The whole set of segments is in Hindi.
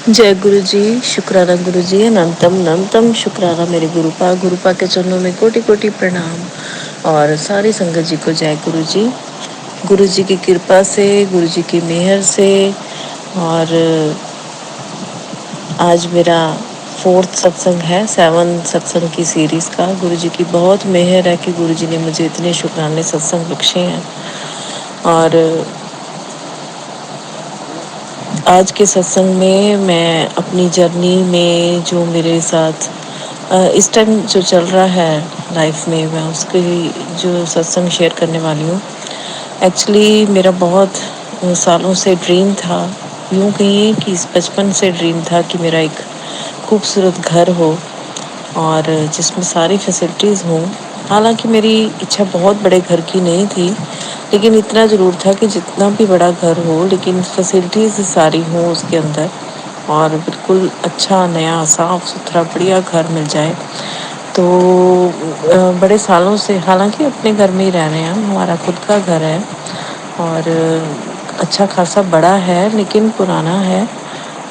जय गुरु जी। शुक्राना गुरु जी। अनंतम नंतम शुक्राना मेरे गुरुपा के चरणों में कोटि कोटि प्रणाम। और सारी संगत जी को जय गुरु जी की कृपा से, गुरु जी की मेहर से। और आज मेरा फोर्थ सत्संग है, 7 सत्संग की सीरीज का। गुरु जी की बहुत मेहर है कि गुरु जी ने मुझे इतने शुक्राने सत्संग बख्शे हैं। और आज के सत्संग में मैं अपनी जर्नी में जो मेरे साथ इस टाइम जो चल रहा है लाइफ में, मैं उसके जो सत्संग शेयर करने वाली हूँ। एक्चुअली मेरा बहुत सालों से ड्रीम था, यूँ कहिए कि इस बचपन से ड्रीम था कि मेरा एक खूबसूरत घर हो और जिसमें सारी फैसिलिटीज़ हों। हालांकि मेरी इच्छा बहुत बड़े घर की नहीं थी, लेकिन इतना ज़रूर था कि जितना भी बड़ा घर हो लेकिन फैसिलिटीज़ सारी हों उसके अंदर, और बिल्कुल अच्छा नया साफ़ सुथरा बढ़िया घर मिल जाए। तो बड़े सालों से, हालांकि अपने घर में ही रह रहे हैं हम, हमारा खुद का घर है और अच्छा खासा बड़ा है लेकिन पुराना है।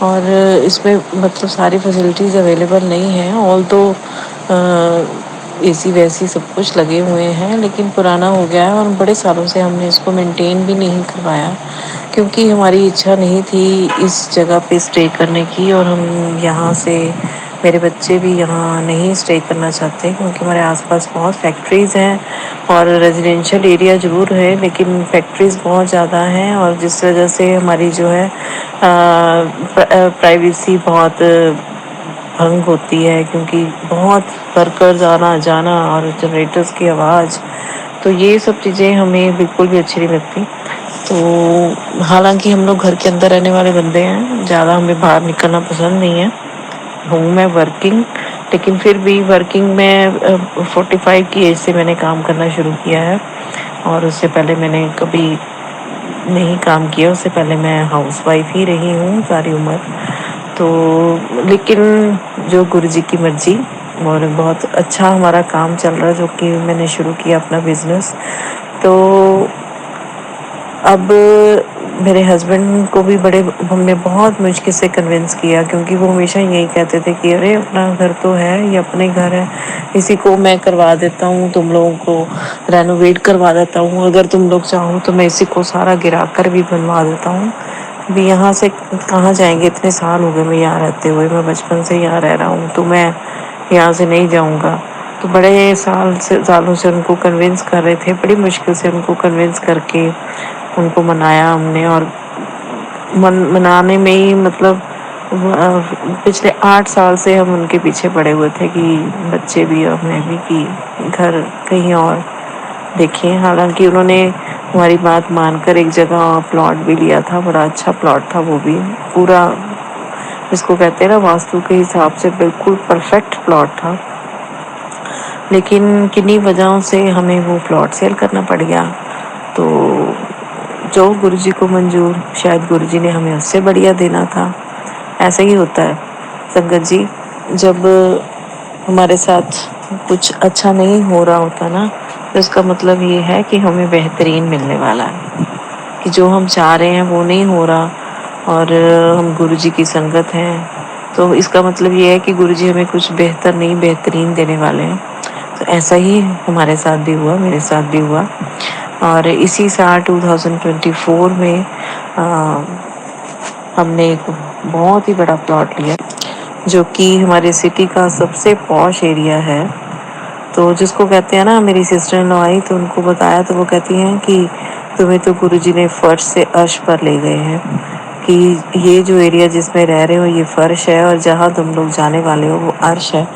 और इसमें मतलब सारी फैसिलिटीज़ अवेलेबल नहीं है। ऑल तो एसी वैसी सब कुछ लगे हुए हैं, लेकिन पुराना हो गया है और बड़े सालों से हमने इसको मेंटेन भी नहीं करवाया, क्योंकि हमारी इच्छा नहीं थी इस जगह पे स्टे करने की। और हम यहाँ से, मेरे बच्चे भी यहाँ नहीं स्टे करना चाहते, क्योंकि हमारे आसपास बहुत फैक्ट्रीज़ हैं और रेजिडेंशियल एरिया ज़रूर है लेकिन फैक्ट्रीज़ बहुत ज़्यादा हैं, और जिस वजह से हमारी जो है प्राइवेसी बहुत भंग होती है, क्योंकि बहुत वर्कर्स आना जाना और जनरेटर्स की आवाज़, तो ये सब चीज़ें हमें बिल्कुल भी अच्छी नहीं लगती। तो हालांकि हम लोग घर के अंदर रहने वाले बंदे हैं, ज़्यादा हमें बाहर निकलना पसंद नहीं है। हूँ मैं वर्किंग, लेकिन फिर भी वर्किंग में 45 की एज से मैंने काम करना शुरू किया है, और उससे पहले मैंने कभी नहीं काम किया। उससे पहले मैं हाउसवाइफ ही रही हूँ सारी उम्र। तो लेकिन जो गुरु जी की मर्जी, और बहुत अच्छा हमारा काम चल रहा है, जो कि मैंने शुरू किया अपना बिजनेस। तो अब मेरे हस्बैंड को भी बड़े हमने बहुत मुश्किल से कन्विंस किया, क्योंकि वो हमेशा यही कहते थे कि अरे अपना घर तो है, ये अपने घर है, इसी को मैं करवा देता हूँ, तुम लोगों को रेनोवेट करवा देता हूँ, अगर तुम लोग चाहो तो मैं इसी को सारा गिरा कर भी बनवा देता हूँ। अभी यहाँ से कहाँ जाएंगे, इतने साल हो गए मैं यहाँ रहते हुए, मैं बचपन से यहाँ रह रहा हूँ, तो मैं यहाँ से नहीं जाऊँगा। तो बड़े सालों से उनको कन्विंस कर रहे थे, बड़ी मुश्किल से उनको कन्विंस करके उनको मनाया हमने। और मनाने में ही मतलब पिछले 8 साल से हम उनके पीछे पड़े हुए थे कि बच्चे भी और मैं भी, कि घर कहीं और देखें। हालांकि उन्होंने हमारी बात मानकर एक जगह प्लॉट भी लिया था, बड़ा अच्छा प्लॉट था वो भी, पूरा जिसको कहते हैं ना वास्तु के हिसाब से बिल्कुल परफेक्ट प्लॉट था। लेकिन किन्हीं वजहों से हमें वो प्लॉट सेल करना पड़ गया। तो जो गुरुजी को मंजूर, शायद गुरुजी ने हमें उससे बढ़िया देना था। ऐसा ही होता है संगत जी, जब हमारे साथ कुछ अच्छा नहीं हो रहा होता ना, तो इसका मतलब ये है कि हमें बेहतरीन मिलने वाला है, कि जो हम चाह रहे हैं वो नहीं हो रहा, और हम गुरुजी की संगत हैं, तो इसका मतलब ये है कि गुरुजी हमें कुछ बेहतर नहीं बेहतरीन देने वाले हैं। तो ऐसा ही हमारे साथ भी हुआ, मेरे साथ भी हुआ। और इसी साल 2024 में हमने एक बहुत ही बड़ा प्लॉट लिया, जो कि हमारे सिटी का सबसे पॉश एरिया है। तो जिसको कहते हैं ना, मेरी सिस्टर इन लॉ आई तो उनको बताया, तो वो कहती हैं कि तुम्हें तो गुरुजी ने फर्श से अर्श पर ले गए हैं, कि ये जो एरिया जिसमें रह रहे हो ये फर्श है, और जहाँ तुम लोग जाने वाले हो वो अर्श है।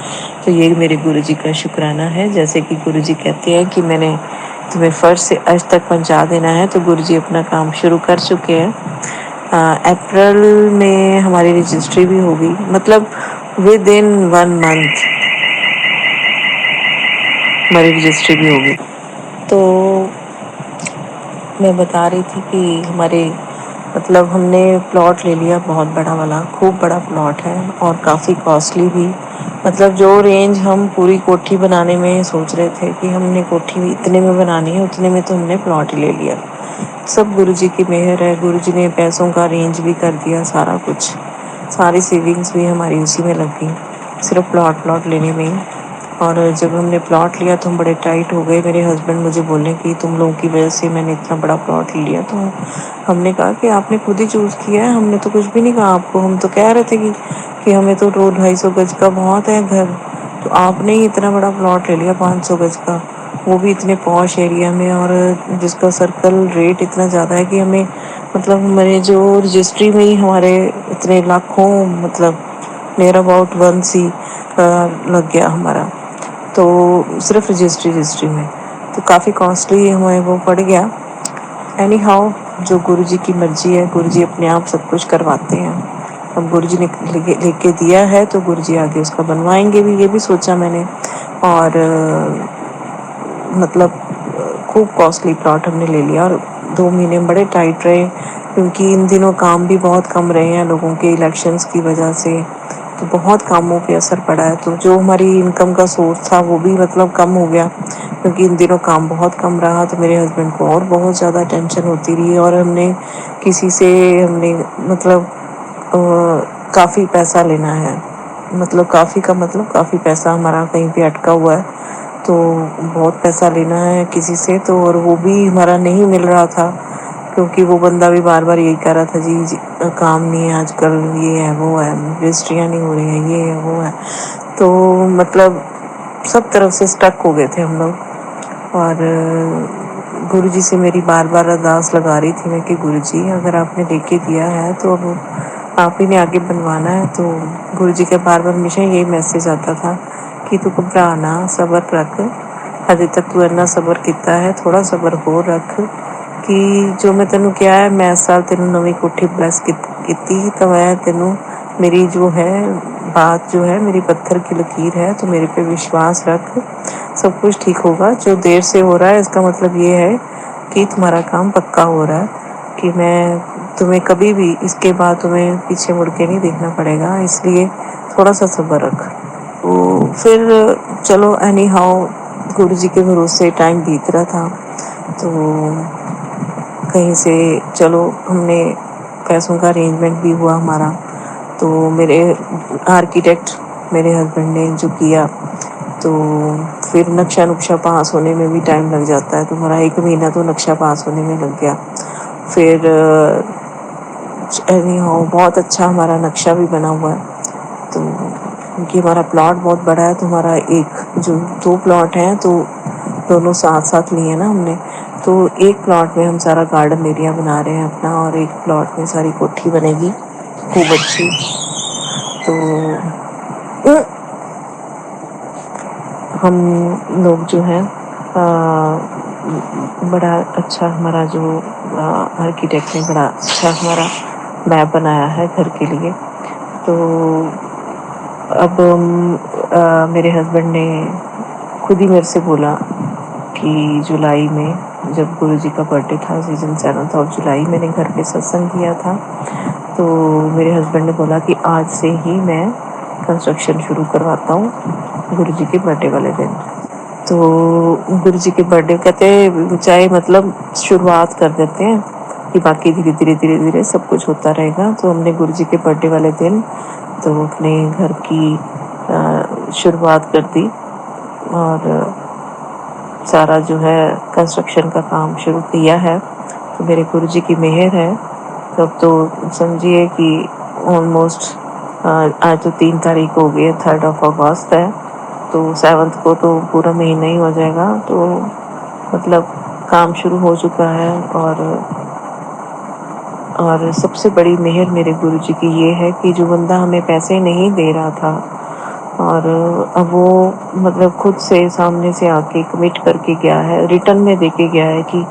तो ये मेरे गुरुजी का शुक्राना है। जैसे कि गुरुजी कहते हैं कि मैंने तुम्हें फर्श से अर्श तक पहुँचा देना है, तो गुरुजी अपना काम शुरू कर चुके हैं। अप्रैल में हमारी रजिस्ट्री भी होगी, मतलब विद इन 1 मंथ हमारी रजिस्ट्री भी होगी। तो मैं बता रही थी कि हमारे मतलब हमने प्लॉट ले लिया बहुत बड़ा वाला, खूब बड़ा प्लॉट है और काफ़ी कॉस्टली भी। मतलब जो रेंज हम पूरी कोठी बनाने में सोच रहे थे कि हमने कोठी भी इतने में बनानी है, उतने में तो हमने प्लॉट ही ले लिया। सब गुरुजी की मेहर है, गुरुजी ने पैसों का अरेंज भी कर दिया सारा कुछ। सारी सेविंग्स भी हमारी उसी में लग गई, सिर्फ प्लॉट लेने में ही। और जब हमने प्लॉट लिया तो हम बड़े टाइट हो गए। मेरे हस्बैंड मुझे बोले कि तुम लोगों की वजह से मैंने इतना बड़ा प्लॉट लिया। तो हमने कहा कि आपने खुद ही चूज़ किया है, हमने तो कुछ भी नहीं कहा आपको। हम तो कह रहे थे कि हमें तो 200-250 गज का बहुत है घर, तो आपने ही इतना बड़ा प्लॉट ले लिया 500 गज का, वो भी इतने पॉश एरिया में, और जिसका सर्कल रेट इतना ज़्यादा है कि हमें मतलब हमारे जो रजिस्ट्री में ही हमारे इतने लाखों मतलब नियर अबाउट 1 सी लग गया हमारा, तो सिर्फ रजिस्ट्री में तो काफ़ी कॉस्टली हमें वो पड़ गया। एनी हाउ, जो गुरु जी की मर्जी है, गुरु जी अपने आप सब कुछ करवाते हैं। अब गुरु जी ने लेके दिया है तो गुरु जी आगे उसका बनवाएंगे भी, ये भी सोचा मैंने। और मतलब खूब कॉस्टली प्लॉट हमने ले लिया, और 2 महीने बड़े टाइट रहे क्योंकि इन दिनों काम भी बहुत कम रहे हैं लोगों के इलेक्शंस की वजह से, तो बहुत कामों पे असर पड़ा है। तो जो हमारी इनकम का सोर्स था वो भी मतलब कम हो गया क्योंकि इन दिनों काम बहुत कम रहा। तो मेरे हस्बैंड को और बहुत ज़्यादा टेंशन होती रही, और हमने किसी से हमने मतलब काफ़ी पैसा लेना है, मतलब काफ़ी का मतलब काफ़ी पैसा हमारा कहीं पे अटका हुआ है, तो बहुत पैसा लेना है किसी से। तो और वो भी हमारा नहीं मिल रहा था क्योंकि वो बंदा भी बार बार यही कह रहा था, जी काम नहीं है आजकल, ये है वो है, रजिस्ट्रियाँ नहीं हो रही हैं, ये है वो है। तो मतलब सब तरफ से स्टक हो गए थे हम लोग। और गुरु जी से मेरी बार बार अरदास लगा रही थी मैं कि गुरु जी अगर आपने लेके दिया है तो अब आप ही ने आगे बनवाना है। तो गुरु जी के बार बार हमेशा यही मैसेज आता था कि तू घबरा ना, सब्र रख, अजे तक तू इन्ना सब्र किया है, थोड़ा सब्र होर रख कि जो मैं तेनों किया है, मैं इस साल तेनों नवी कोठी ब्लैस की, तो मैं तेनों मेरी जो है बात जो है मेरी पत्थर की लकीर है, तो मेरे पे विश्वास रख, सब कुछ ठीक होगा। जो देर से हो रहा है इसका मतलब ये है कि तुम्हारा काम पक्का हो रहा है, कि मैं तुम्हें कभी भी इसके बाद तुम्हें पीछे मुड़ के नहीं देखना पड़ेगा, इसलिए थोड़ा सा सब्र रख। तो फिर चलो एनी हाउ गुरु जी के भरोसे टाइम बीत रहा था, तो कहीं से चलो हमने पैसों का अरेंजमेंट भी हुआ हमारा। तो मेरे आर्किटेक्ट मेरे हस्बैंड ने जो किया, तो फिर नक्शा नुक्शा पास होने में भी टाइम लग जाता है, तो हमारा 1 महीना तो नक्शा पास होने में लग गया। फिर एनी हाउ बहुत अच्छा हमारा नक्शा भी बना हुआ है। तो क्योंकि हमारा प्लॉट बहुत बड़ा है, तो हमारा एक जो 2 प्लॉट हैं तो दोनों साथ साथ लिए ना हमने, तो एक प्लॉट में हम सारा गार्डन एरिया बना रहे हैं अपना, और एक प्लॉट में सारी कोठी बनेगी खूब अच्छी। तो हम लोग जो हैं बड़ा अच्छा हमारा जो आर्किटेक्ट ने बड़ा अच्छा हमारा मैप बनाया है घर के लिए। तो अब मेरे हस्बैंड ने खुद ही मेरे से बोला कि जुलाई में जब गुरु जी का बर्थडे था, सीजन 7 जुलाई मैंने घर पे सत्संग किया था, तो मेरे हस्बैंड ने बोला कि आज से ही मैं कंस्ट्रक्शन शुरू करवाता हूँ गुरु जी के बर्थडे वाले दिन। तो गुरु जी के बर्थडे कहते चाहे मतलब शुरुआत कर देते हैं कि बाकी धीरे धीरे धीरे धीरे सब कुछ होता रहेगा। तो हमने गुरु जी के बर्थडे वाले दिन तो अपने घर की शुरुआत कर दी, और सारा जो है कंस्ट्रक्शन का काम शुरू किया है। तो मेरे गुरु जी की मेहर है। तब तो समझिए कि ऑलमोस्ट आज तो 3 तारीख हो गई है, 3 अगस्त है, तो 7 को तो पूरा महीना ही हो जाएगा। तो मतलब काम शुरू हो चुका है। और सबसे बड़ी मेहर मेरे गुरु जी की ये है कि जो बंदा हमें पैसे नहीं दे रहा था, और अब वो मतलब खुद से सामने से आके कमिट करके गया है, रिटर्न में देके गया है कि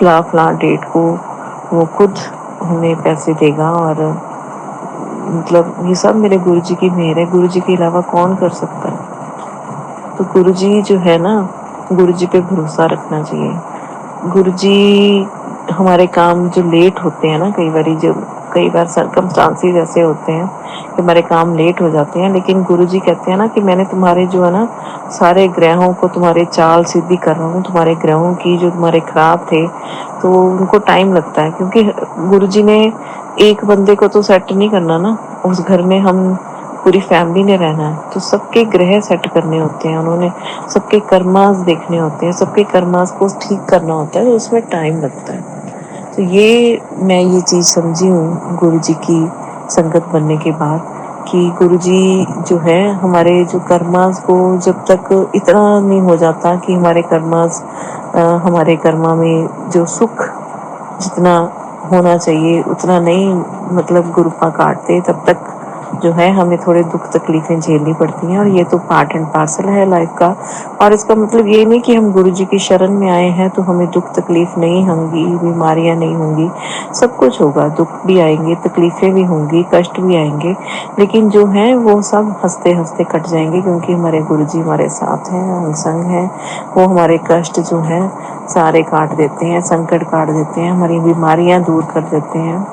फला डेट को वो खुद हमें पैसे देगा। और मतलब ये सब मेरे गुरु जी की मेहर है, गुरु जी के अलावा कौन कर सकता है। तो गुरु जी जो है ना, गुरु जी पे भरोसा रखना चाहिए। गुरु जी हमारे काम जो लेट होते हैं ना, कई बार सरकमस्टांसेस ऐसे होते हैं कि हमारे काम लेट हो जाते हैं, लेकिन गुरु जी कहते हैं ना कि मैंने तुम्हारे जो है ना सारे ग्रहों को तुम्हारे चाल सीधी कर रहा हूँ, तुम्हारे ग्रहों की जो तुम्हारे खराब थे तो उनको टाइम लगता है, क्योंकि गुरु जी ने एक बंदे को तो सेट नहीं करना ना, उस घर में हम पूरी फैमिली ने रहना है, तो सबके ग्रह सेट करने होते हैं उन्होंने, सबके कर्मास देखने होते हैं, सबके कर्मास को ठीक करना होता है, तो उसमें टाइम लगता है। तो ये मैं ये चीज़ समझी हूँ गुरु जी की संगत बनने के बाद, कि गुरु जी जो है हमारे जो कर्मास को जब तक इतना नहीं हो जाता कि हमारे कर्मास हमारे कर्मा में जो सुख जितना होना चाहिए उतना नहीं, मतलब गुरुपा काटते, तब तक जो है हमें थोड़े दुख तकलीफें झेलनी पड़ती हैं, और ये तो पार्ट एंड पार्सल है लाइफ का। और इसका मतलब ये नहीं कि हम गुरु जी की शरण में आए हैं तो हमें दुख तकलीफ नहीं होंगी, बीमारियां नहीं होंगी, सब कुछ होगा, दुख भी आएंगे, तकलीफें भी होंगी, कष्ट भी आएंगे, लेकिन जो है वो सब हंसते हंसते कट जाएंगे, क्योंकि हमारे गुरु जी हमारे साथ हैं, हम संग हैं। वो हमारे कष्ट जो हैं सारे काट देते हैं, संकट काट देते हैं, हमारी बीमारियां दूर कर देते हैं।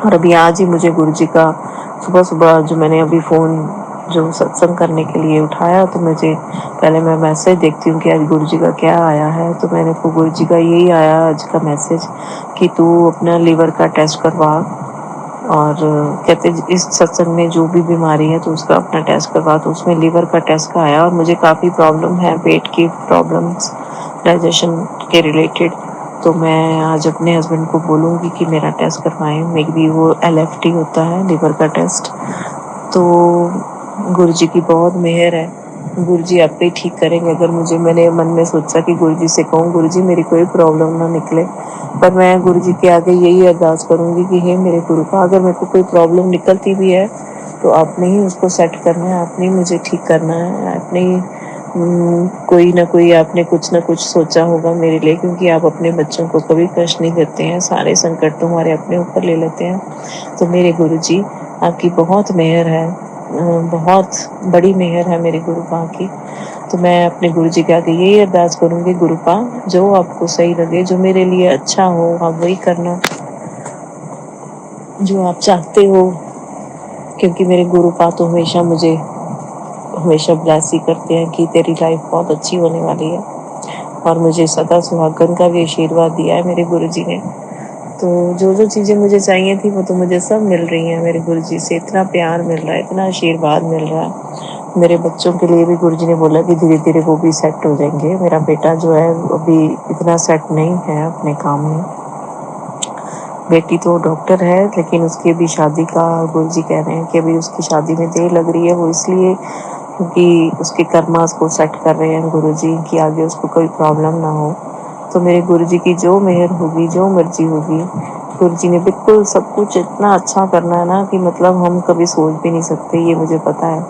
और अभी आज ही मुझे गुरु जी का सुबह सुबह जो मैंने अभी फ़ोन जो सत्संग करने के लिए उठाया, तो मुझे पहले मैं मैसेज देखती हूँ कि आज गुरु जी का क्या आया है, तो मैंने को गुरु जी का यही आया आज का मैसेज कि तू अपना लीवर का टेस्ट करवा, और कहते इस सत्संग में जो भी बीमारी है तो उसका अपना टेस्ट करवा, तो उसमें लीवर का टेस्ट का आया, और मुझे काफ़ी प्रॉब्लम है, पेट की प्रॉब्लम्स, डाइजेशन के रिलेटेड। तो मैं आज अपने हस्बैंड को बोलूँगी कि मेरा टेस्ट करवाएं, मे बी वो LFT होता है, लीवर का टेस्ट। तो गुरु जी की बहुत मेहर है, गुरु जी आप ही ठीक करेंगे। अगर मुझे मैंने मन में सोचा कि गुरु जी से कहूँ गुरु जी मेरी कोई प्रॉब्लम ना निकले, पर मैं गुरु जी के आगे यही अरदास करूँगी कि हे मेरे गुरु का, अगर मेरे को कोई प्रॉब्लम निकलती भी है तो आपने ही उसको सेट करना है, आपने ही मुझे ठीक करना है, आपने ही कोई ना कोई आपने कुछ ना कुछ सोचा होगा मेरे लिए, क्योंकि आप अपने बच्चों को कभी कष्ट नहीं देते हैं, सारे संकट तो हमारे अपने ऊपर ले लेते हैं। तो मेरे गुरु जी आपकी बहुत मेहर है, बहुत बड़ी मेहर है मेरे गुरुपा की। तो मैं अपने गुरु जी के आगे यही अरदास करूँगी, गुरुपा जो आपको सही लगे, जो मेरे लिए अच्छा हो आप वही करना, जो आप चाहते हो, क्योंकि मेरे गुरुपा तो हमेशा मुझे हमेशा ब्लेस ही करते हैं कि तेरी लाइफ बहुत अच्छी होने वाली है, और मुझे सदा सुहागन का भी आशीर्वाद दिया है मेरे गुरु जी ने। तो जो जो चीज़ें मुझे चाहिए थी वो तो मुझे सब मिल रही हैं मेरे गुरु जी से, इतना प्यार मिल रहा है, इतना आशीर्वाद मिल रहा है। मेरे बच्चों के लिए भी गुरु जी ने बोला कि धीरे धीरे वो भी सेट हो जाएंगे। मेरा बेटा जो है अभी इतना सेट नहीं है अपने काम में, बेटी तो डॉक्टर है, लेकिन उसकी अभी शादी का गुरु जी कह रहे हैं कि अभी उसकी शादी में देर लग रही है, वो इसलिए क्योंकि उसके कर्मास को सेट कर रहे हैं गुरु जी कि आगे उसको कोई प्रॉब्लम ना हो। तो मेरे गुरु जी की जो मेहर होगी, जो मर्जी होगी, गुरु जी ने बिल्कुल सब कुछ इतना अच्छा करना है ना कि मतलब हम कभी सोच भी नहीं सकते, ये मुझे पता है।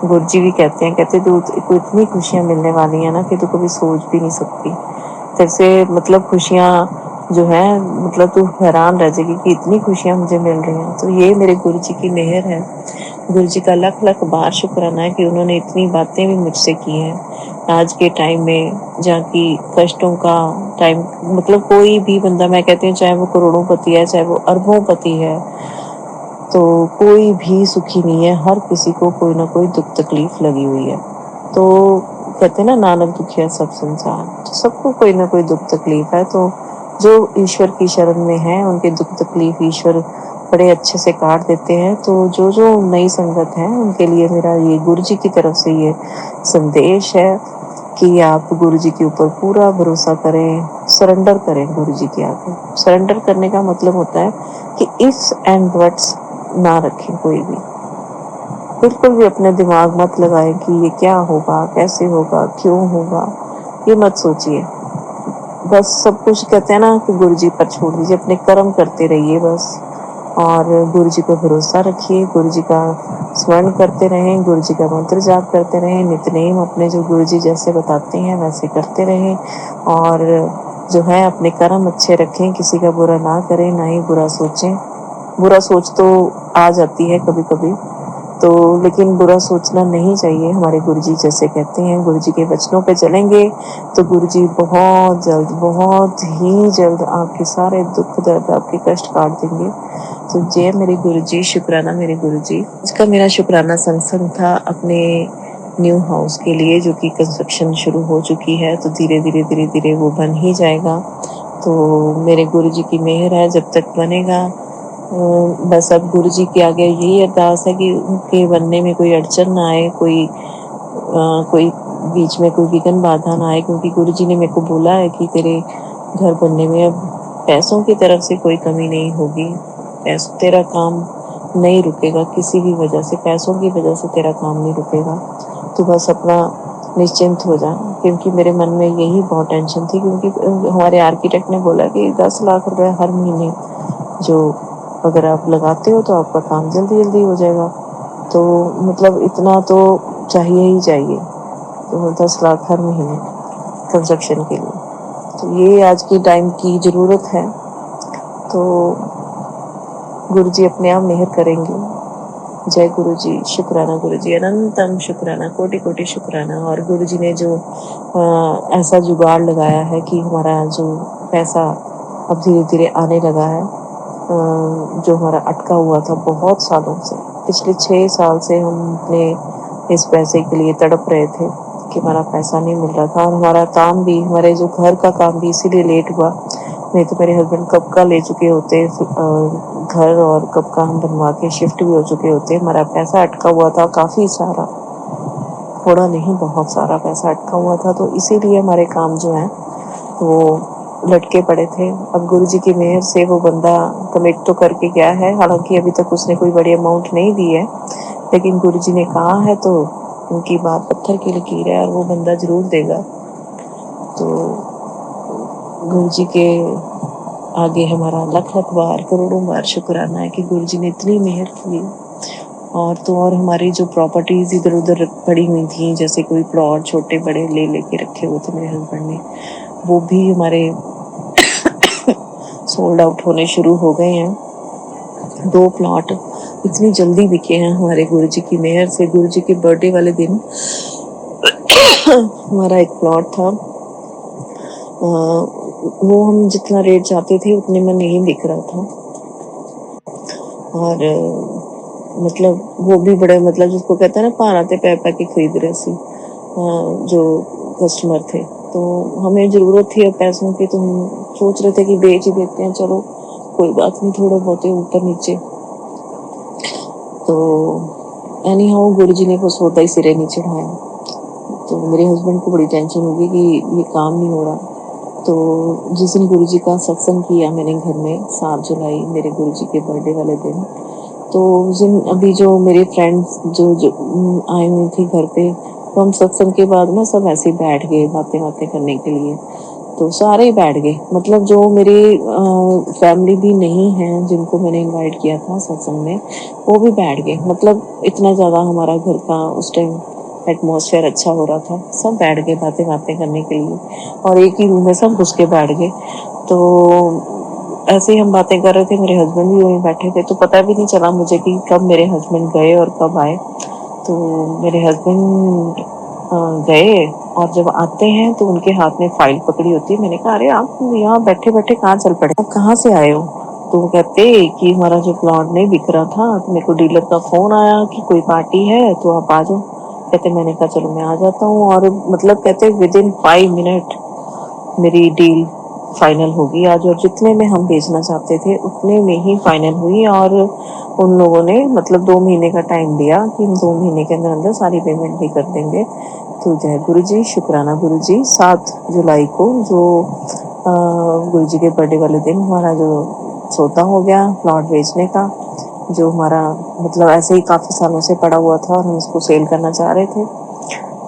गुरु जी भी कहते हैं, कहते तू इतनी खुशियाँ मिलने वाली हैं ना कि तू कभी सोच भी नहीं सकती, जैसे मतलब खुशियाँ जो है, मतलब तू हैरान रह जाएगी कि इतनी खुशियाँ मुझे मिल रही हैं। तो ये मेरे गुरु जी की मेहर है। गुरु जी का लख लख बार शुक्राना है कि उन्होंने इतनी बातें भी मुझसे की हैं आज के टाइम में, जहाँ की कष्टों का टाइम, मतलब कोई भी बंदा, मैं कहती हूँ चाहे वो करोड़ोंपति है चाहे वो अरबोंपति है, तो कोई भी सुखी नहीं है, हर किसी को कोई ना कोई दुख तकलीफ लगी हुई है। तो कहते हैं ना नानक दुखिया सब संसार, तो सबको कोई ना कोई दुख तकलीफ है। तो जो ईश्वर की शरण में है उनके दुख तकलीफ ईश्वर बड़े अच्छे से काट देते हैं। तो जो जो नई संगत है उनके लिए मेरा ये गुरु जी की तरफ से ये संदेश है कि आप गुरु जी के ऊपर पूरा भरोसा करें, सरेंडर करें गुरु जी के आगे। सरेंडर करने का मतलब होता है कि इफ्स एंड बट्स ना रखें कोई भी, बिल्कुल भी अपने दिमाग मत लगाएं कि ये क्या होगा, कैसे होगा, क्यों होगा, ये मत सोचिए। बस सब कुछ कहते हैं ना कि गुरु जी पर छोड़ दीजिए, अपने कर्म करते रहिए बस, और गुरु जी पर भरोसा रखिए, गुरु जी का स्मरण करते रहें, गुरु जी का मंत्र जाप करते रहें, नित्यनेम अपने जो गुरु जी जैसे बताते हैं वैसे करते रहें, और जो है अपने कर्म अच्छे रखें, किसी का बुरा ना करें, ना ही बुरा सोचें। बुरा सोच तो आ जाती है कभी कभी, तो लेकिन बुरा सोचना नहीं चाहिए। हमारे गुरुजी जैसे कहते हैं, गुरुजी के वचनों पे चलेंगे तो गुरुजी बहुत ही जल्द आपके सारे दुख दर्द, आपके कष्ट काट देंगे। तो जय मेरे गुरुजी, शुक्राना मेरे गुरुजी। इसका मेरा शुक्राना सत्संग था अपने न्यू हाउस के लिए, जो कि कंस्ट्रक्शन शुरू हो चुकी है, तो धीरे धीरे वो बन ही जाएगा। तो मेरे गुरुजी की मेहर है, जब तक बनेगा बस अब गुरु जी के आगे यही अरदास है कि उनके बनने में कोई अड़चन ना आए, कोई बीच में कोई विघ्न बाधा ना आए, क्योंकि गुरु जी ने मेरे को बोला है कि तेरे घर बनने में अब पैसों की तरफ से कोई कमी नहीं होगी। तेरा काम नहीं रुकेगा किसी भी वजह से, पैसों की वजह से तेरा काम नहीं रुकेगा। तो बस अपना निश्चिंत हो जा, क्योंकि मेरे मन में यही बहुत टेंशन थी, क्योंकि हमारे आर्किटेक्ट ने बोला कि 10 लाख रुपए हर महीने जो अगर आप लगाते हो तो आपका काम जल्दी जल्दी हो जाएगा। तो मतलब इतना तो चाहिए ही चाहिए, तो 10 लाख हर महीने कंस्ट्रक्शन के लिए, तो ये आज की टाइम की ज़रूरत है। तो गुरु जी अपने आप मेहर करेंगे। जय गुरु जी, शुक्राना गुरु जी, अनंतम शुक्राना, कोटि कोटि शुक्राना। और गुरु जी ने जो ऐसा जुगाड़ लगाया है कि हमारा जो पैसा अब धीरे धीरे आने लगा है, जो हमारा अटका हुआ था बहुत सालों से, पिछले 6 साल से हम अपने इस पैसे के लिए तड़प रहे थे कि हमारा पैसा नहीं मिल रहा था। और हमारा काम भी, हमारे जो घर का काम भी इसीलिए लेट हुआ, नहीं तो मेरे हस्बैंड कब का ले चुके होते घर, और कब का हम बनवा के शिफ्ट भी हो चुके होते। हमारा पैसा अटका हुआ था काफ़ी सारा, थोड़ा नहीं बहुत सारा पैसा अटका हुआ था, तो इसीलिए हमारे काम जो है वो लटके पड़े थे। अब गुरु जी की मेहर से वो बंदा कमिट तो करके गया है, हालांकि अभी तक उसने कोई बड़ी अमाउंट नहीं दी है, लेकिन गुरु जी ने कहा है तो उनकी बात पत्थर की लकीर है, और वो बंदा जरूर देगा। तो गुरु जी के आगे हमारा लख लख बार, करोड़ों बार शुक्राना है कि गुरु जी ने इतनी मेहर की। और तो और हमारी जो प्रॉपर्टीज़ इधर उधर पड़ी हुई थी, जैसे कोई प्लॉट छोटे बड़े ले लेके रखे हुए थे मेरे हस्बैंड ने, वो भी हमारे सोल्ड आउट होने शुरू हो गए हैं। 2 प्लॉट इतनी जल्दी बिके हैं हमारे गुरु जी की मेहर से। गुरु जी के बर्थडे वाले दिन हमारा एक प्लॉट था, वो हम जितना रेट चाहते थे उतने में नहीं बिक रहा था। और मतलब वो भी बड़े, मतलब जिसको कहते हैं ना पाराते पै पै के खरीद रहे सी, जो कस्टमर थे। तो हमें ज़रूरत थी अब पैसों की, तो हम सोच रहे थे कि बेच ही देते हैं, चलो कोई बात नहीं, थोड़े बहुत ऊपर नीचे। तो एनी हाउ गुरु जी ने वो सौदा ही सिरे नहीं चढ़ाया। तो मेरे हस्बैंड को बड़ी टेंशन होगी कि ये काम नहीं हो रहा। तो जिस दिन गुरु जी का सत्संग किया मैंने घर में, 7 जुलाई मेरे गुरु जी के बर्थडे वाले दिन, तो उस दिन अभी जो मेरे फ्रेंड्स जो आए हुए थे घर पे, तो हम सत्संग के बाद ना सब ऐसे ही बैठ गए बातें बातें करने के लिए। तो सारे ही बैठ गए, मतलब जो मेरी फैमिली भी नहीं है जिनको मैंने इनवाइट किया था सत्संग में, वो भी बैठ गए। मतलब इतना ज़्यादा हमारा घर का उस टाइम एटमॉस्फेयर अच्छा हो रहा था, सब बैठ गए बातें बातें करने के लिए, और एक ही रूम में सब घुस के बैठ गए। तो ऐसे ही हम बातें कर रहे थे, मेरे हस्बैंड भी वहीं बैठे थे, तो पता भी नहीं चला मुझे कि कब मेरे हस्बैंड गए और कब आए। तो मेरे हस्बैंड गए, और जब आते हैं तो उनके हाथ में फाइल पकड़ी होती है। मैंने कहा अरे आप यहाँ बैठे बैठे कहाँ चल पड़े, आप कहाँ से आए हो? तो वो कहते कि हमारा जो प्लॉट नहीं बिक रहा था, तो मेरे को डीलर का फ़ोन आया कि कोई पार्टी है तो आप आ जाओ। कहते, मैंने कहा चलो मैं आ जाता हूँ। और मतलब कहते विद इन 5 मिनट मेरी डील फाइनल होगी आज, और जितने में हम बेचना चाहते थे उतने में ही फाइनल हुई। और उन लोगों ने मतलब 2 महीने का टाइम दिया कि हम 2 महीने के अंदर अंदर सारी पेमेंट भी कर देंगे। तो जय गुरु जी, शुक्राना गुरु जी। 7 जुलाई को जो गुरु जी के बर्थडे वाले दिन हमारा जो सौदा हो गया प्लॉट बेचने का, जो हमारा मतलब ऐसे ही काफ़ी सालों से पड़ा हुआ था और हम इसको सेल करना चाह रहे थे।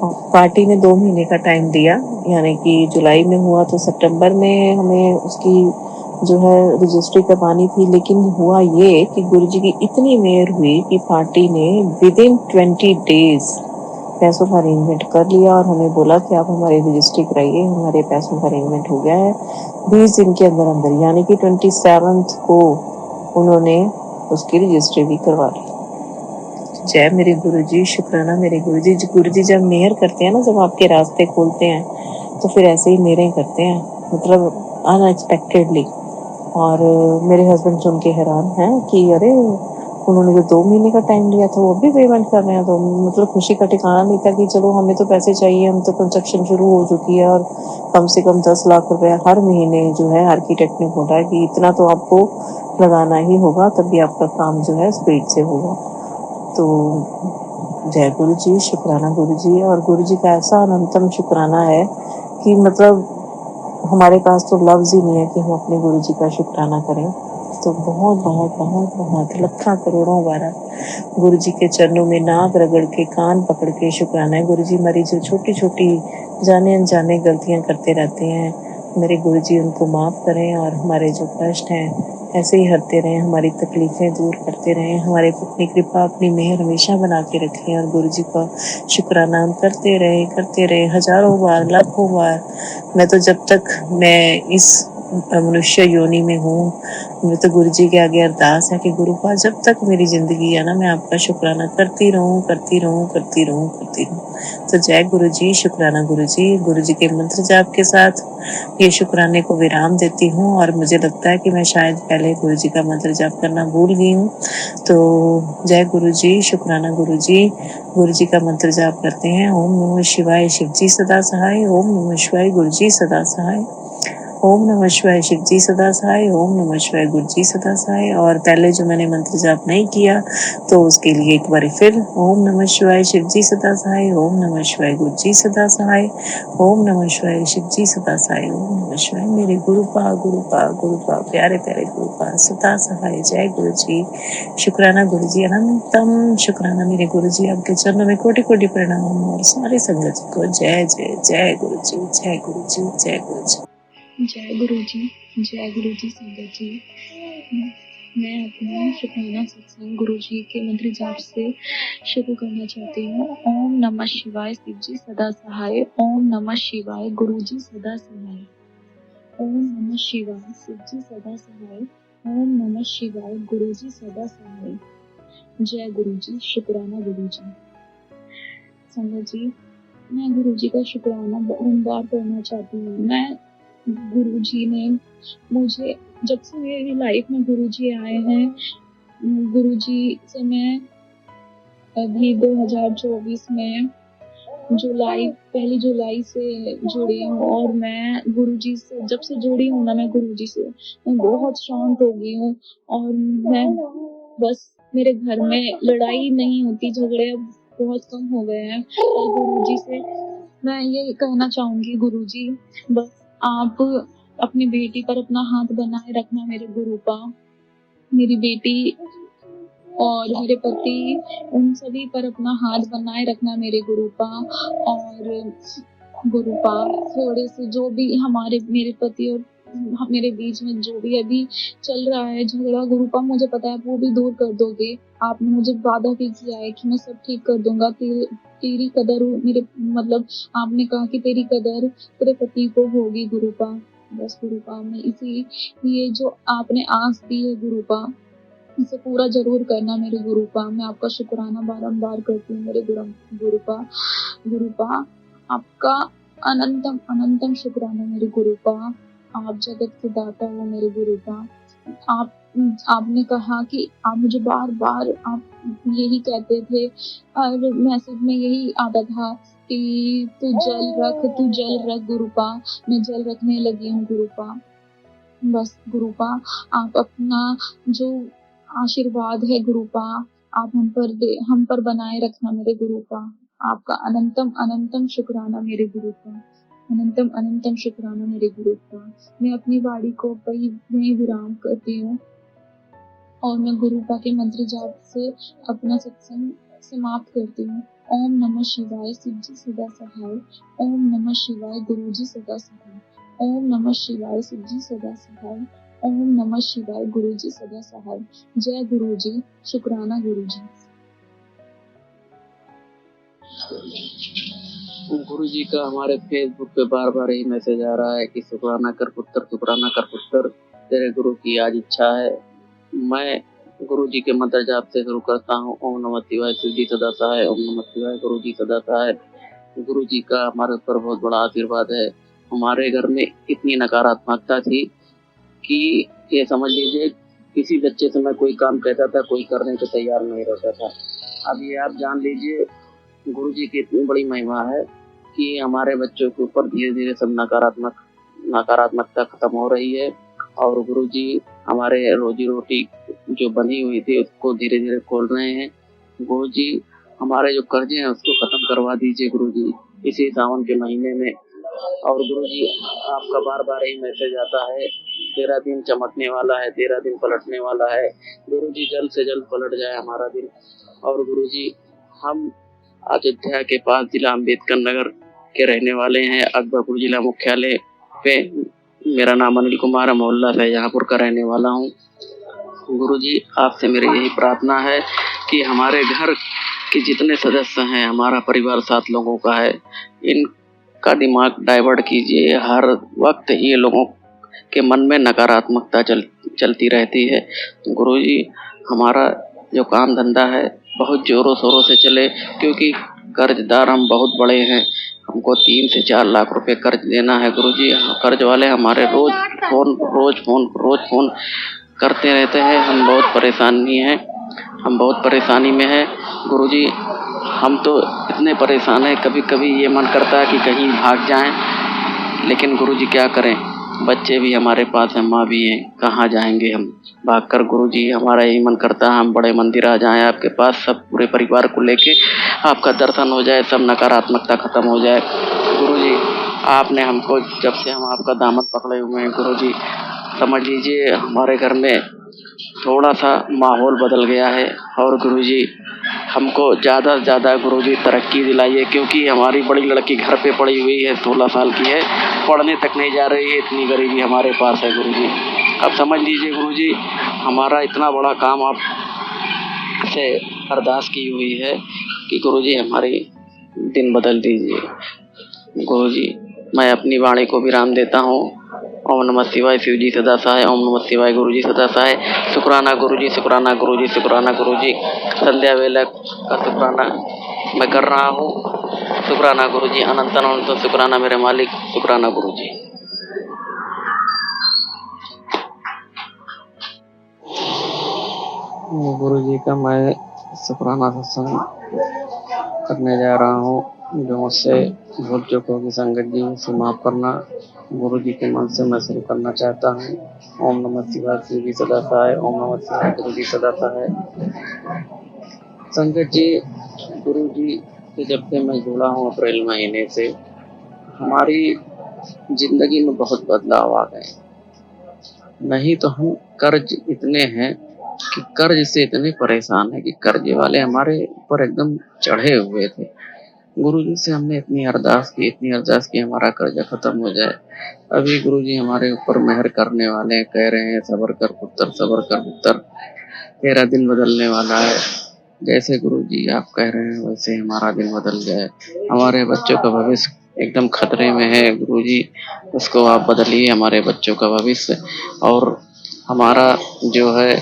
पार्टी ने 2 महीने का टाइम दिया, यानी कि जुलाई में हुआ तो सितंबर में हमें उसकी जो है रजिस्ट्री करवानी थी। लेकिन हुआ ये कि गुरु जी की इतनी मेहर हुई कि पार्टी ने विद इन 20 डेज पैसों का अरेंजमेंट कर लिया, और हमें बोला कि आप हमारी रजिस्ट्री कराइए, हमारे पैसों का अरेंजमेंट हो गया है। 20 दिन के अंदर अंदर, यानी कि 27 को उन्होंने उसकी रजिस्ट्री भी करवा ली। जय मेरे गुरु जी, शुक्राना मेरे गुरु जी। गुरु जी जब मेहर करते हैं ना, जब आपके रास्ते खोलते हैं, तो फिर ऐसे ही मेहरें करते हैं, मतलब अनएक्सपेक्टेडली। और मेरे हस्बैंड सुन के हैरान हैं कि अरे उन्होंने जो 2 महीने का टाइम लिया था वो भी पेमेंट कर रहे हैं, तो मतलब खुशी का ठिकाना नहीं था कि चलो हमें तो पैसे चाहिए, हम तो कंस्ट्रक्शन शुरू हो चुकी है और कम से कम 10 लाख रुपए हर महीने जो है आर्किटेक्ट ने बोला है कि इतना तो आपको लगाना ही होगा, तभी आपका काम जो है स्पीड से होगा। तो जय गुरु जी, शुक्राना गुरु जी। और गुरु जी का ऐसा अनंतम शुक्राना है कि मतलब हमारे पास तो लफ्ज़ ही नहीं है कि हम अपने गुरु जी का शुक्राना करें। तो बहुत बहुत बहुत बहुत लखा करोड़ों बार गुरु जी के चरणों में नाक रगड़ के कान पकड़ के शुक्राना है। गुरु जी हमारी जो छोटी छोटी जाने अनजाने गलतियां करते रहते हैं, मेरे गुरु जी उनको माफ़ करें और हमारे जो कष्ट हैं ऐसे ही हटते रहें, हमारी तकलीफ़ें दूर करते रहें, हमारे पे अपनी कृपा अपनी मेहर हमेशा बना के रखें। और गुरु जी का शुक्राना हम करते रहें हज़ारों बार लाखों बार। मैं तो जब तक मैं इस मनुष्य योनि में हूँ, मैं तो गुरु जी के आगे अरदास है कि गुरु पाक जब तक मेरी ज़िंदगी है ना, मैं आपका शुक्राना करती रहूँ करती रहूँ करती रहूँ करती रहूँ। तो जय गुरु जी, शुक्राना गुरु जी। गुरु जी के मंत्र जाप के साथ ये शुक्राने को विराम देती हूँ। और मुझे लगता है कि मैं शायद पहले गुरु जी का मंत्र जाप करना भूल गई हूँ। तो जय गुरु जी, शुक्राना गुरु जी। गुरु जी का मंत्र जाप करते हैं। ओम नमः शिवाय, शिव जी सदा सहाय। ओम नमः शिवाय, गुरु जी सदा सहाय। ओम नमः शिवाय, शिव जी सदा सहाय। ओम नमः शिवाय, गुरु जी सदा सहाय। और पहले जो मैंने मंत्र जाप नहीं किया तो उसके लिए एक बार फिर ओम नमः शिवाय, शिव जी सदा सहाय। ओम नमः शिवाय, गुरु जी सदा सहाय। ओम नमः शिवाय, शिव जी सदा सहाय। ओम नमः शिवाय, मेरे गुरु पा गुरु पा गुरु पा प्यारे प्यारे गुरु पा सदा सहाय। जय गुरु जी, शुक्राना गुरु जी, अनंतम शुक्राना मेरे गुरु जी। आपके चरणों में कोटि कोटि प्रणाम। और सारे संगत जी को जय जय जय गुरु जी, जय गुरु जी, जय गुरु जी। जय गुरु जी, जय गुरु जी संगत जी। मैं अपना शुक्राना सत्संग गुरु जी के मंत्र जाप से शुरू करना चाहती हूँ। ओम नमः शिवाय, शिव जी सदा सहाय। ओम नमः शिवाय, गुरु जी सदा सहाय। ओम नमः शिवाय, शिव जी सदा सहाय। ओम नमः शिवाय, गुरु जी सदा सहाय। जय गुरु जी, शुक्राना गुरु जी। संगत जी, मैं गुरु जी का शुक्राना बार करना चाहती हूँ। मैं गुरु जी ने मुझे, जब से मेरी लाइफ में गुरु जी आए हैं, गुरु जी से मैं अभी 2024 में पहली जुलाई से जुड़ी हूँ। और मैं गुरु जी से जब से जुड़ी हूँ ना, मैं गुरु जी से मैं बहुत शांत हो गई हूँ। और मैं बस, मेरे घर में लड़ाई नहीं होती, झगड़े अब बहुत कम हो गए हैं। और गुरु जी से मैं ये कहना चाहूंगी, गुरु जी बस आप अपनी बेटी पर अपना हाथ बनाए रखना मेरे गुरु पा। मेरी बेटी और मेरे पति, उन सभी पर अपना हाथ बनाए रखना मेरे गुरु पा। और गुरु पा थोड़े से जो भी मेरे पति और मेरे बीच में जो भी अभी चल रहा है झगड़ा, गुरु पा मुझे पता है वो भी दूर कर दोगे। आपने मुझे वादा भी किया है कि मैं सब ठीक कर दूंगा। तेरी कदर मेरे, मतलब आपने कहा कि तेरी कदर तेरे पति को होगी गुरु पा। बस गुरु पा, मैं इसी ये जो आपने आस दी है गुरु पा, इसे पूरा जरूर करना मेरे गुरु पा। मैं आपका शुक्राना बारंबार करती हूँ मेरे गुरु पा। गुरु पा, आपका अनंतम अनंतम शुक्राना मेरे गुरु पा। आप जगत के दाता हो मेरे गुरु पा। आपने कहा कि आप मुझे बार बार आप यही कहते थे, और मैसेज में यही आता था कि तू जल रख गुरु पा। मैं जल रखने लगी हूँ गुरु पा। बस गुरु पा, आप अपना जो आशीर्वाद है गुरु पा, आप हम पर बनाए रखना मेरे गुरु पा। आपका अनंतम अनंतम शुक्राना मेरे गुरु पा। अनंतम अनंतम शुक्राना मेरे गुरु पा। मैं अपनी वाणी को वही विराम करती हूँ और मैं गुरु पा के मंत्र जाप से अपना सत्संग समाप्त करती हूँ। ओम नमः शिवाय, शिव जी सदा सहाय। ओम नमः शिवाय, गुरु जी सदा सहाय। ओम नमः शिवाय, शिव जी सदा सहाय। ओम नमः शिवाय, गुरु जी सदा सहाय। जय गुरु जी, शुक्राना गुरु जी। गुरु जी का हमारे फेसबुक पे बार बार यही मैसेज आ रहा है कि शुक्राना कर पुत्र, शुक्राना कर पुत्र, तेरे गुरु की आज इच्छा है। मैं गुरु जी के मंत्र जाप से शुरू करता हूँ। ओम नमः शिवाय, शिव जी सदा सहाय। ओम नमः शिवाय, गुरु जी सदा सहाय। गुरु जी का हमारे ऊपर बहुत बड़ा आशीर्वाद है। हमारे घर में इतनी नकारात्मकता थी कि ये समझ लीजिए किसी बच्चे से मैं कोई काम कहता था, कोई करने को तैयार नहीं रहता था। अब ये आप जान लीजिए गुरु जी की इतनी बड़ी महिमा है कि हमारे बच्चों के ऊपर धीरे धीरे सब नकारात्मकता खत्म हो रही है और गुरु जी हमारे रोजी रोटी जो बनी हुई थी उसको धीरे धीरे खोल रहे हैं। गुरु जी हमारे जो कर्जे हैं उसको खत्म करवा दीजिए गुरु जी इसी सावन के महीने में। और गुरु जी आपका बार बार यही मैसेज आता है 13 दिन चमकने वाला है, 13 दिन पलटने वाला है। गुरु जी जल्द से जल्द पलट जाए हमारा दिन। और गुरु जी हम अयोध्या के पास जिला अम्बेडकर नगर के रहने वाले हैं, अकबरपुर जिला मुख्यालय पे। मेरा नाम अनिल कुमार है, मोहल्ला शाहजहाँपुर का रहने वाला हूँ। गुरु जी आपसे मेरी यही प्रार्थना है कि हमारे घर के जितने सदस्य हैं, हमारा परिवार 7 लोगों का है, इनका दिमाग डाइवर्ट कीजिए। हर वक्त ये लोगों के मन में नकारात्मकता चलती रहती है। गुरु जी हमारा जो काम धंधा है बहुत जोरों शोरों से चले, क्योंकि कर्जदार हम बहुत बड़े हैं। हमको 3 से 4 लाख रुपए कर्ज देना है गुरु जी। कर्ज वाले हमारे रोज फोन करते रहते हैं। हम बहुत परेशानी में हैं गुरु जी। हम तो इतने परेशान हैं, कभी कभी ये मन करता है कि कहीं भाग जाएं, लेकिन गुरु जी क्या करें, बच्चे भी हमारे पास हैं, माँ भी हैं, कहाँ जाएंगे हम भागकर। गुरु जी हमारा यही मन करता है हम बड़े मंदिर आ जाएं आपके पास, सब पूरे परिवार को लेके आपका दर्शन हो जाए, सब नकारात्मकता खत्म हो जाए। गुरु जी आपने हमको जब से हम आपका दामन पकड़े हुए हैं गुरु जी, समझ लीजिए हमारे घर में थोड़ा सा माहौल बदल गया है। और गुरु जी हमको ज़्यादा से ज़्यादा गुरु जी तरक्की दिलाइए, क्योंकि हमारी बड़ी लड़की घर पे पड़ी हुई है, 16 साल की है, पढ़ने तक नहीं जा रही है, इतनी गरीबी हमारे पास है गुरु जी। अब समझ लीजिए गुरु जी हमारा इतना बड़ा काम आप से अरदास की हुई है कि गुरु जी हमारी दिन बदल दीजिए। गुरु जी मैं अपनी वाणी को विराम देता हूँ। ओम नमः शिवाय, शिव जी सदा सहाय। ओम नमः शिवाय, गुरु जी सदा सहाय। शुक्राना गुरु जी, शुक्राना गुरु जी, शुक्राना गुरु जी। संध्या वेला का शुक्राना मैं कर रहा हूँ। शुक्राना गुरु जी, अनंत अनंत शुक्राना मेरे मालिक, शुक्राना गुरु जी। गुरु जी का मैं शुक्राना सत्संग करने जा रहा हूँ। जो मुझसे भूल चूक होगी संगत जी उसे माफ़ करना। गुरु जी के मन से मैं शुरू करना चाहता हूँ। ओम नमः शिवाय, शिव जी सदा सहाय। ओम नमः शिवाय, गुरु जी सदा सहाय। संगत जी गुरु जी से जब से मैं जुड़ा हूँ अप्रैल महीने से, हमारी जिंदगी में बहुत बदलाव आ गए। नहीं तो हम कर्ज इतने हैं कि कर्ज से इतने परेशान है कि कर्जे वाले हमारे ऊपर एकदम चढ़े हुए थे। गुरु जी से हमने इतनी अरदास की हमारा कर्जा खत्म हो जाए। अभी गुरु जी हमारे ऊपर मेहर करने वाले हैं, कह रहे हैं सबर कर पुत्र, 13 दिन बदलने वाला है। जैसे गुरु जी आप कह रहे हैं वैसे हमारा दिन बदल जाए। हमारे बच्चों का भविष्य एकदम खतरे में है गुरु जी, उसको आप बदलिए हमारे बच्चों का भविष्य। और हमारा जो है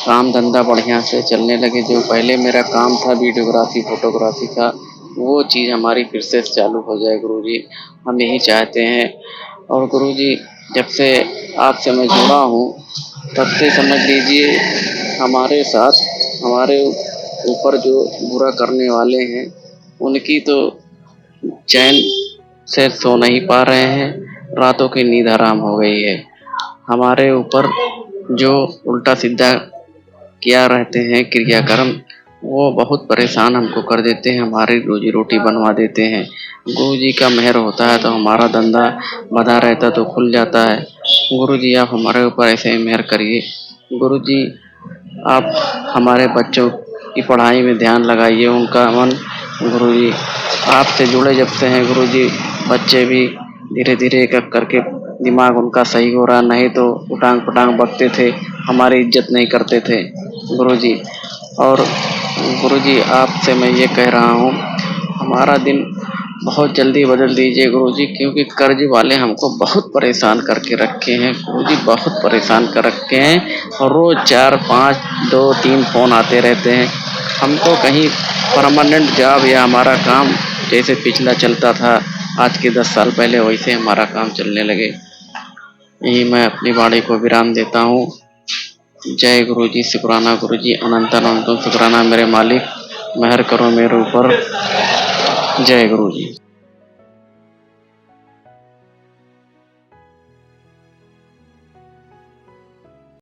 काम धंधा बढ़िया से चलने लगे। जो पहले मेरा काम था वीडियोग्राफी फोटोग्राफी का, वो चीज़ हमारी फिर से चालू हो जाए गुरु जी, हम यही चाहते हैं। और गुरु जी जब से आपसे मैं जुड़ा हूँ तब से समझ लीजिए हमारे साथ हमारे ऊपर जो बुरा करने वाले हैं उनकी तो चैन से सो नहीं पा रहे हैं, रातों की नींद हराम हो गई है। हमारे ऊपर जो उल्टा सीधा किया रहते हैं क्रियाकर्म, वो बहुत परेशान हमको कर देते हैं, हमारी रोजी रोटी बनवा देते हैं। गुरु जी का मेहर होता है तो हमारा धंधा बंधा रहता तो खुल जाता है। गुरु जी आप हमारे ऊपर ऐसे ही मेहर करिए। गुरु जी आप हमारे बच्चों की पढ़ाई में ध्यान लगाइए, उनका मन गुरु जी आपसे जुड़े जब से हैं गुरु जी, बच्चे भी धीरे धीरे एक करके दिमाग उनका सही हो रहा, नहीं तो उटांग पटांग बकते थे, हमारी इज्जत नहीं करते थे गुरु जी। और गुरु जी आपसे मैं ये कह रहा हूँ हमारा दिन बहुत जल्दी बदल दीजिए गुरु जी, क्योंकि कर्ज वाले हमको बहुत परेशान करके रखे हैं गुरु जी, बहुत परेशान कर रखे हैं। और रोज़ 4, 5, 2, 3 फ़ोन आते रहते हैं। हमको कहीं परमानेंट जॉब या हमारा काम जैसे पिछला चलता था आज के 10 साल पहले, वैसे हमारा काम चलने लगे। यही मैं अपनी वाणी को विराम देता हूँ। जय गुरु जी, शुक्राना गुरु जी, अनंत अनंत शुक्राना मेरे मालिक, मेहर करो मेरे ऊपर। जय गुरु जी।